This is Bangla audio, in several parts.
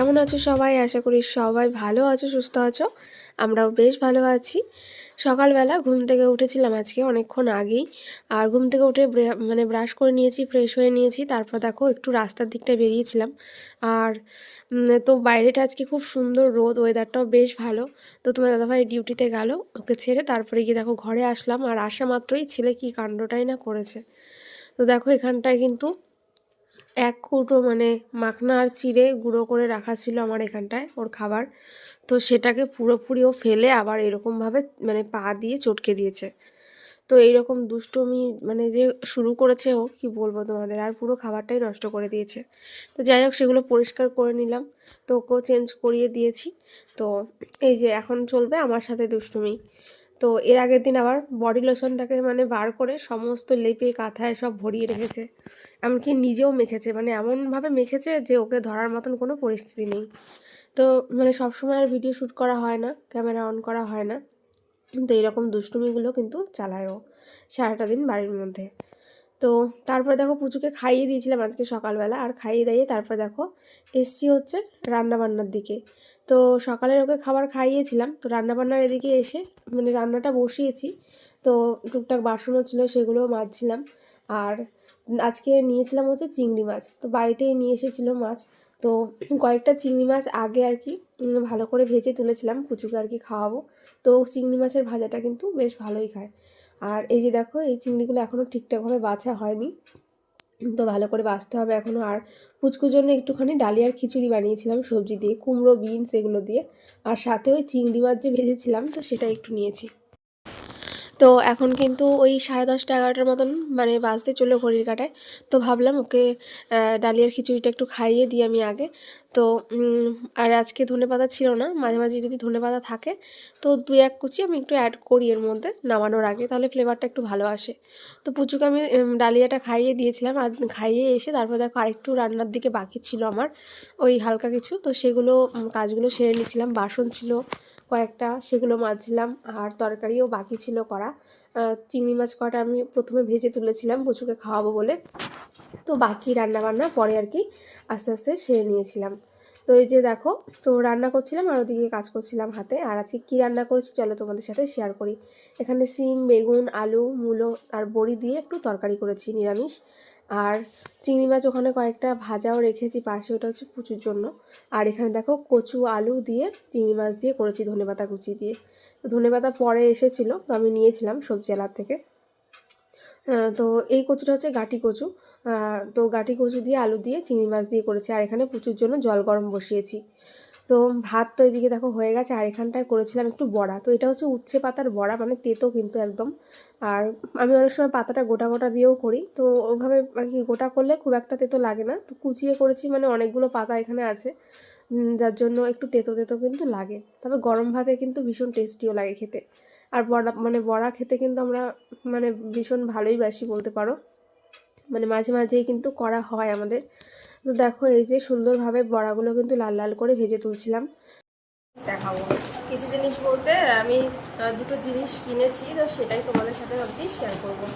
কেমন আছো সবাই? আশা করি সবাই ভালো আছো, সুস্থ আছো। আমরাও বেশ ভালো আছি। সকালবেলা ঘুম থেকে উঠেছিলাম আজকে অনেকক্ষণ আগেই। আর ঘুম থেকে উঠে ব্রাশ করে নিয়েছি, ফ্রেশ হয়ে নিয়েছি। তারপর দেখো একটু রাস্তার দিকটা বেরিয়েছিলাম। আর তো বাইরেটা আজকে খুব সুন্দর রোদ, ওয়েদারটাও বেশ ভালো। তো তোমার দাদাভাই ডিউটিতে গেল, ওকে ছেড়ে তারপরে গিয়ে দেখো ঘরে আসলাম। আর আসা মাত্রই ছেলে কি কাণ্ডটাই না করেছে। তো দেখো এখানটায় কিন্তু এক কৌটো মাখনা আর চিড়ে গুঁড়ো করে রাখা ছিল আমার এখানটায় ওর খাবার। তো সেটাকে পুরোপুরি ও ফেলে আবার এরকমভাবে পা দিয়ে চটকে দিয়েছে। তো এইরকম দুষ্টুমি যে শুরু করেছে ও, কি বলবো তোমাদের, আর পুরো খাবারটাই নষ্ট করে দিয়েছে। তো যাই হোক, সেগুলো পরিষ্কার করে নিলাম। তো ওকেও চেঞ্জ করিয়ে দিয়েছি। তো এই যে এখন চলবে আমার সাথে দুষ্টুমি। তো এর আগের দিন আবার বডি লোশনটাকে বার করে সমস্ত লেপে কাঁথায় সব ভরিয়ে রেখেছে। এমনকি নিজেও মেখেছে, এমনভাবে মেখেছে যে ওকে ধরার মতন কোনো পরিস্থিতি নেই। তো সবসময় আর ভিডিও শ্যুট করা হয় না, ক্যামেরা অন করা হয় না, কিন্তু এইরকম দুষ্টুমিগুলো কিন্তু চালায় ও সারাটা দিন বাড়ির মধ্যে। তো তারপরে দেখো পুচুকে খাইয়ে দিয়েছিলাম আজকে সকালবেলা। আর খাইয়ে দিয়ে তারপর দেখো এসছি হচ্ছে রান্নাবান্নার দিকে। তো সকালে ওকে খাবার খাইয়েছিলাম, তো রান্নাবান্নার এদিকে এসে রান্নাটা বসিয়েছি। তো টুকটাক বাসনও ছিল, সেগুলোও মাজছিলাম। আর আজকে নিয়েছিলাম হচ্ছে চিংড়ি মাছ, তো বাড়িতেই নিয়ে এসেছিলো মাছ। তো কয়েকটা চিংড়ি মাছ আগে আর কি ভালো করে ভেজে তুলেছিলাম পুচুকে আর কি খাওয়াবো। তো চিংড়ি মাছের ভাজাটা কিন্তু বেশ ভালোই খায়। আর এই যে দেখো, এই চিংড়িগুলো এখনও ঠিকঠাকভাবে বাছা হয়নি, তো ভালো করে বাছতে হবে এখনও। আর পুচকুর জন্য একটুখানি ডালিয়ার খিচুড়ি বানিয়েছিলাম সবজি দিয়ে, কুমড়ো, বিনস এগুলো দিয়ে। আর সাথে ওই চিংড়ি মাছ যে ভেজেছিলাম, তো সেটা একটু নিয়েছি। তো এখন কিন্তু ওই 10:30 11টার মতন বাজতে চললো ঘড়ির কাঁটায়। তো ভাবলাম ওকে ডালিয়ার খিচুড়িটা একটু খাইয়ে দিই আমি আগে। তো আর আজকে ধনেপাতা ছিল না, মাঝে মাঝে যদি ধনেপাতা থাকে তো 2-1 কুচি আমি একটু অ্যাড করি এর মধ্যে নামানোর আগে, তাহলে ফ্লেভারটা একটু ভালো আসে। তো পুচুকে আমি ডালিয়াটা খাইয়ে দিয়েছিলাম। আর খাইয়ে এসে তারপর দেখো আরেকটু রান্নার দিকে বাকি ছিল আমার, ওই হালকা কিছু। তো সেগুলো কাজগুলো সেরে নিয়েছিলাম। বাসন ছিল কয়েকটা, সেগুলো মাজছিলাম। আর তরকারিও বাকি ছিল করা। চিংড়ি মাছ কটা আমি প্রথমে ভেজে তুলেছিলাম পুচুকে খাওয়াবো বলে। তো বাকি রান্নাবান্না পরে আর কি আস্তে আস্তে সেরে নিয়েছিলাম। তো এই যে দেখো, তো রান্না করছিলাম আর ওদিকে কাজ করছিলাম হাতে। আর আজকে কী রান্না করেছি চলো তোমাদের সাথে শেয়ার করি। এখানে সিম, বেগুন, আলু, মূলো আর বড়ি দিয়ে একটু তরকারি করেছি নিরামিষ। আর চিংড়ি মাছ ওখানে কয়েকটা ভাজাও রেখেছি পাশে, ওটা হচ্ছে পুচুর জন্য। আর এখানে দেখো কচু আলু দিয়ে চিংড়ি মাছ দিয়ে করেছি ধনেপাতা কুচি দিয়ে। তো ধনেপাতা পরে এসেছিলো, তো আমি নিয়েছিলাম সবজি আলার থেকে। তো এই কচুটা হচ্ছে গাটি কচু। তো গাটি কচু দিয়ে আলু দিয়ে চিংড়ি মাছ দিয়ে করেছি। আর এখানে পুচুর জন্য জল গরম বসিয়েছি। তো ভাত তো এদিকে দেখো হয়ে গেছে। আর এখানটায় করেছিলাম একটু বড়া। তো এটা হচ্ছে উচ্ছে পাতার বড়া, তেতো কিন্তু একদম। আর আমি অনেক সময় পাতাটা গোটা গোটা দিয়েও করি, তো ওভাবে আর কি গোটা করলে খুব একটা তেতো লাগে না। তো কুচিয়ে করেছি, অনেকগুলো পাতা এখানে আছে, যার জন্য একটু তেতো তেতো কিন্তু লাগে। তবে গরম ভাতে কিন্তু ভীষণ টেস্টিও লাগে খেতে। আর বড়া বড়া খেতে কিন্তু আমরা ভীষণ ভালোই বাসি বলতে পারো। মাঝে মাঝেই কিন্তু করা হয় আমাদের। তো দেখো এই যে সুন্দরভাবে বড়াগুলো কিন্তু লাল লাল করে ভেজে তুলছিলাম। দেখাবো কিছু জিনিস বলতে আমি দুটো জিনিস কিনেছি, তো সেটাই তোমাদের সাথে ভাবছি শেয়ার করবো।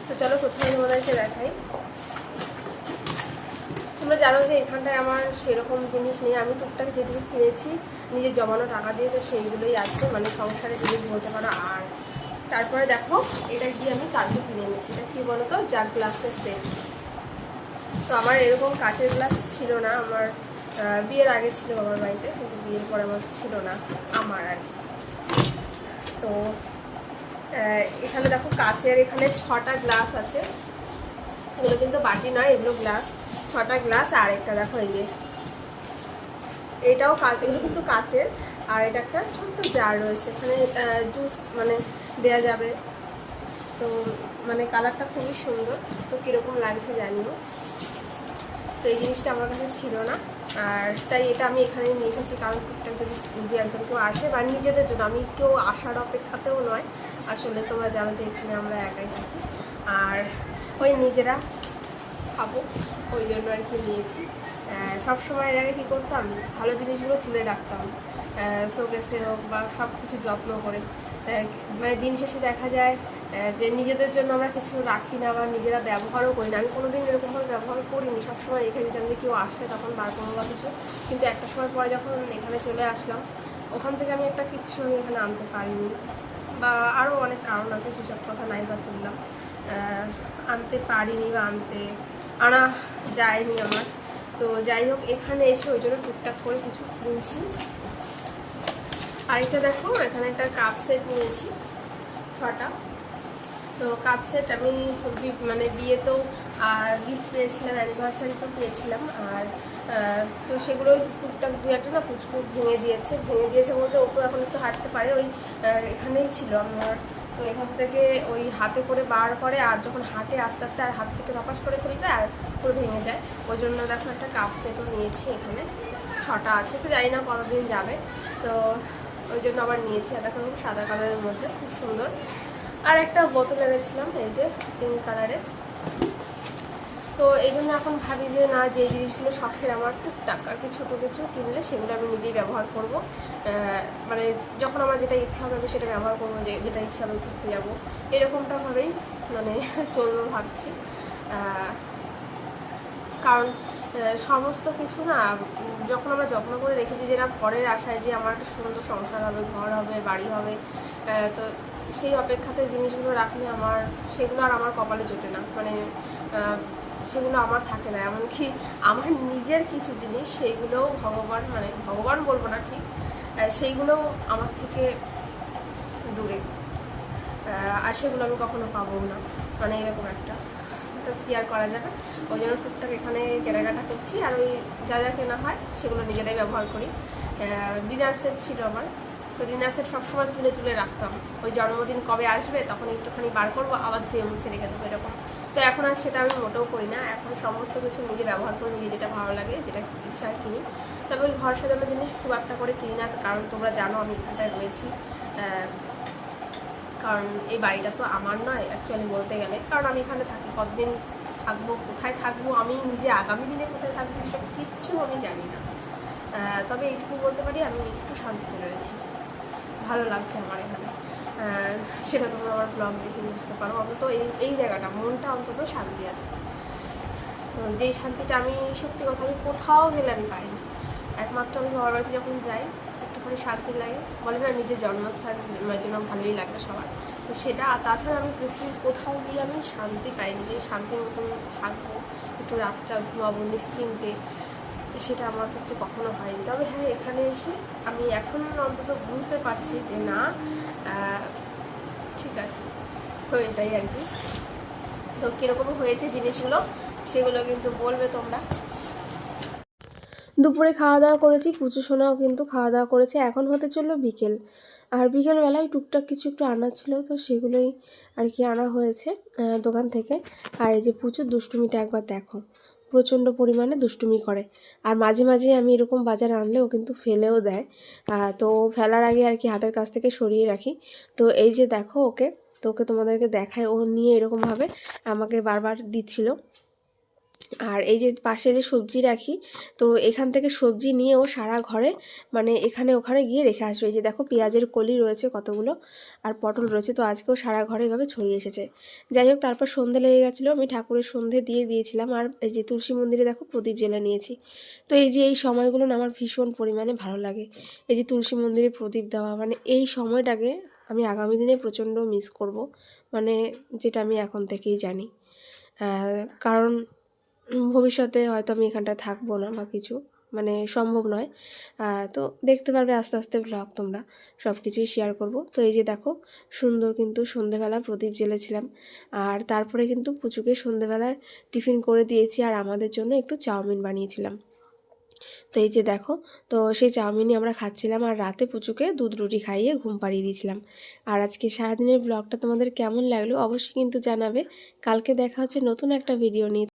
তো চলো প্রথমে তোমাদেরকে দেখাই। তোমরা জানো যে এখানটায় আমার সেরকম জিনিস নেই, আমি টুকটাক যেটুকু কিনেছি নিজের জমানো টাকা দিয়ে, তো সেইগুলোই আছে, সংসারে জিনিস বলতে পারো। আর তারপরে দেখো এটা কি আমি কালকে কিনে এনেছি, এটা কী বলো তো, জাগ গ্লাসের সেট। তো আমার এরকম কাচের গ্লাস ছিল না, আমার বিয়ের আগে ছিল আমার বাড়িতে, কিন্তু বিয়ের পরে আমার ছিল না আমার আর কি। তো এখানে দেখো কাচের এখানে 6টা গ্লাস আছে, এগুলো কিন্তু বাটি নয়, এগুলো গ্লাস। 6টা গ্লাস। আর একটা দেখো এই যে এটাও এগুলো কিন্তু কাচের। আর এটা একটা ছোট্ট জার রয়েছে, এখানে জুস দেয়া যাবে। তো কালারটা খুবই সুন্দর, তো কীরকম লাগছে জানিও। তো এই জিনিসটা আমার কাছে ছিল না, আর তাই এটা আমি এখানে নিয়ে এসেছি, কারণ টুকটাক যদি দু একজন কেউ আসে বা নিজেদের জন্য, আমি কেউ আসার অপেক্ষাতেও নয় আসলে। তোমরা জানো যে এখানে আমরা একাই থাকি, আর ওই নিজেরা খাবো ওই জন্য আর কি নিয়েছি। সবসময় এর আগে কী করতাম, ভালো জিনিসগুলো তুলে রাখতাম শোকেসে হোক বা সব কিছু যত্ন করে। মানে দিন শেষে দেখা যায় যে নিজেদের জন্য আমরা কিছু রাখি না বা নিজেরা ব্যবহারও করি না। আমি কোনোদিন এরকমভাবে ব্যবহার করিনি, সবসময় রেখে দিতাম যে কেউ আসলে তখন বার করবো বা কিছু। কিন্তু একটা সময় পরে যখন এখানে চলে আসলাম, ওখান থেকে আমি একটা কিচ্ছু আমি এখানে আনতে পারিনি, বা আরও অনেক কারণ আছে, সেসব কথা নাই বা তুললাম। আনতে পারিনি বা আনা যায়নি আমার। তো যাই হোক, এখানে এসে ওই জন্য টুকটাক করে কিছু কিনছি। আরেকটা দেখো, এখানে একটা কাপ সেট নিয়েছি 6টা। তো কাপ সেট আমি মানে বিয়েতেও গিফট পেয়েছিলাম, অ্যানিভার্সারিতেও পেয়েছিলাম। আর তো সেগুলো টুকটাক 2-1টা না পুচকু ভেঙে দিয়েছে বলতে ও তো এখন একটু হাঁটতে পারে, ওই এখানেই ছিল আমার। তো এখান থেকে ওই হাতে করে বার করে, আর যখন হাঁটে আস্তে আস্তে আর হাত থেকে ধপাস করে ফেলতে আর পুরো ভেঙে যায়। ওই জন্য দেখো একটা কাপ সেটও নিয়েছি, এখানে 6টা আছে। তো জানি না কতদিন যাবে, তো ওই জন্য আবার নিয়েছি। আর দেখো সাদা কালারের মধ্যে খুব সুন্দর। আর একটা বোতল এনেছিলাম, এই যে পিঙ্ক কালারের। তো এই জন্য এখন ভাবি যে না, যে জিনিসগুলো শখের আমার টুকটাক আর কি ছোটো কিছু কিনলে সেগুলো আমি নিজেই ব্যবহার করব। মানে যখন আমার যেটা ইচ্ছা হবে আমি সেটা ব্যবহার করবো, যেটা ইচ্ছা আমি ঘুরতে যাবো, এরকমটাভাবেই মানে চলবো ভাবছি। কারণ সমস্ত কিছু না যখন আমরা যত্ন করে রেখে দিই, যে না পরের আশায় যে আমার একটা সুন্দর সংসার হবে, ঘর হবে, বাড়ি হবে, তো সেই অপেক্ষাতে জিনিসগুলো রাখলে সেগুলো আর আমার কপালে জোটে না, মানে সেগুলো আমার থাকে না। এমনকি আমার নিজের কিছু জিনিস সেইগুলোও ভগবান বলবো না ঠিক, সেইগুলোও আমার থেকে দূরে, আর সেগুলো আমি কখনো পাবো না, মানে এরকম একটা। তো কী আর করা যাবে, ওই জন্য টুকটাক এখানে কেনাকাটা করছি। আর ওই যা যা কেনা হয় সেগুলো নিজেরাই ব্যবহার করি। ডিনার সেট ছিল আমার, তো ডিনার সেট সবসময় তুলে তুলে রাখতাম। ওই জন্মদিন কবে আসবে তখন একটুখানি বার করবো, আবার ধুয়ে মুছে রেখে দেবো, এরকম। তো এখন আর সেটা আমি মোটেও করি না, এখন সমস্ত কিছু নিজে ব্যবহার করি, নিজে যেটা ভালো লাগে, যেটা ইচ্ছা কিনি। তবে ওই ঘর সাজানোর জিনিস খুব একটা করে কিনি না, কারণ তোমরা জানো আমি এখানটায় রয়েছি। কারণ এই বাড়িটা তো আমার নয় অ্যাকচুয়ালি বলতে গেলে, কারণ আমি এখানে থাকি, কতদিন থাকবো, কোথায় থাকবো, আমি নিজে আগামী দিনে কোথায় থাকবো এসব কিচ্ছু আমি জানি না। তবে এইটুকু বলতে পারি আমি একটু শান্তিতে রয়েছি, ভালো লাগছে আমার এখানে। সেটা তোমরা আমার ব্লগ দেখে বুঝতে পারো। অন্তত এই জায়গাটা, মনটা অন্তত শান্তি আছে। তো যেই শান্তিটা আমি সত্যি কথা আমি কোথাও গেলে আমি পাইনি। একমাত্র আমি বাবার বাড়িতে যখন যাই একটুখানি শান্তি লাগে, বলে না নিজের জন্মস্থান জন্য ভালোই লাগবে সবার। তো সেটা, তাছাড়া আমি পৃথিবীর কোথাও গিয়ে আমি শান্তি পাইনি, যে শান্তির মতন থাকবো, একটু রাতটা ঘুমাবো নিশ্চিন্তে, সেটা আমার ক্ষেত্রে কখনো হয়নি। তবে হ্যাঁ, এখানে এসে আমি এখন অন্তত বুঝতে পারছি যে না, ঠিক আছে। তো এটাই আর কি। তো কীরকম হয়েছে জিনিসগুলো সেগুলো কিন্তু বলবে তোমরা। দুপুরে খাওয়া দাওয়া করেছি, পুচু সোনাও কিন্তু খাওয়া দাওয়া করেছে। এখন হতে চললো বিকেল, আর বিকেলবেলায় টুকটাক কিছু একটু আনা ছিল, তো সেগুলোই আর কি আনা হয়েছে দোকান থেকে। আর এই যে পুচুর দুষ্টুমিটা একবার দেখো, প্রচণ্ড পরিমাণে দুষ্টুমি করে। আর মাঝে মাঝে আমি এরকম বাজারে আনলে ও কিন্তু ফেলেও দেয়, তো ফেলার আগে আর কি হাতের কাছ থেকে সরিয়ে রাখি। তো এই যে দেখো ওকে, তো ওকে তোমাদেরকে দেখায়, ও নিয়ে এরকমভাবে আমাকে বারবার দিচ্ছিল। আর এই যে পাশে যে সবজি রাখি, তো এখান থেকে সবজি নিয়ে ও সারা ঘরে মানে এখানে ওখানে গিয়ে রেখে আসবে। এই যে দেখো পেঁয়াজের কলি রয়েছে কতগুলো, আর পটল রয়েছে, তো আজকেও সারা ঘরে এভাবে ছড়িয়ে এসেছে। যাই হোক, তারপর সন্ধে লেগে গেছিলো, আমি ঠাকুরের সন্ধে দিয়েছিলাম। আর এই যে তুলসী মন্দিরে দেখো প্রদীপ জ্বেলে নিয়েছি। তো এই যে এই সময়গুলো না আমার ভীষণ পরিমাণে ভালো লাগে, এই যে তুলসী মন্দিরে প্রদীপ দেওয়া, মানে এই সময়টাকে আমি আগামী দিনে প্রচণ্ড মিস করব, মানে যেটা আমি এখন থেকেই জানি। কারণ ভবিষ্যতে হয়তো আমি এখানটায় থাকবো না বা কিছু, মানে সম্ভব নয়। তো দেখতে পারবে আস্তে আস্তে ব্লগ, তোমরা সব কিছুই শেয়ার করব। তো এই যে দেখো সুন্দর কিন্তু সন্ধেবেলা প্রদীপ জ্বেলেছিলাম, আর তারপরে কিন্তু পুচুকে সন্ধেবেলার টিফিন করে দিয়েছি, আর আমাদের জন্য একটু চাউমিন বানিয়েছিলাম। তো এই যে দেখো, তো সেই চাউমিনই আমরা খাচ্ছিলাম, আর রাতে পুচুকে দুধ রুটি খাইয়ে ঘুম পাড়িয়ে দিয়েছিলাম। আর আজকে সারাদিনের ব্লগটা তোমাদের কেমন লাগলো অবশ্যই কিন্তু জানাবে। কালকে দেখা হচ্ছে নতুন একটা ভিডিও নিয়ে।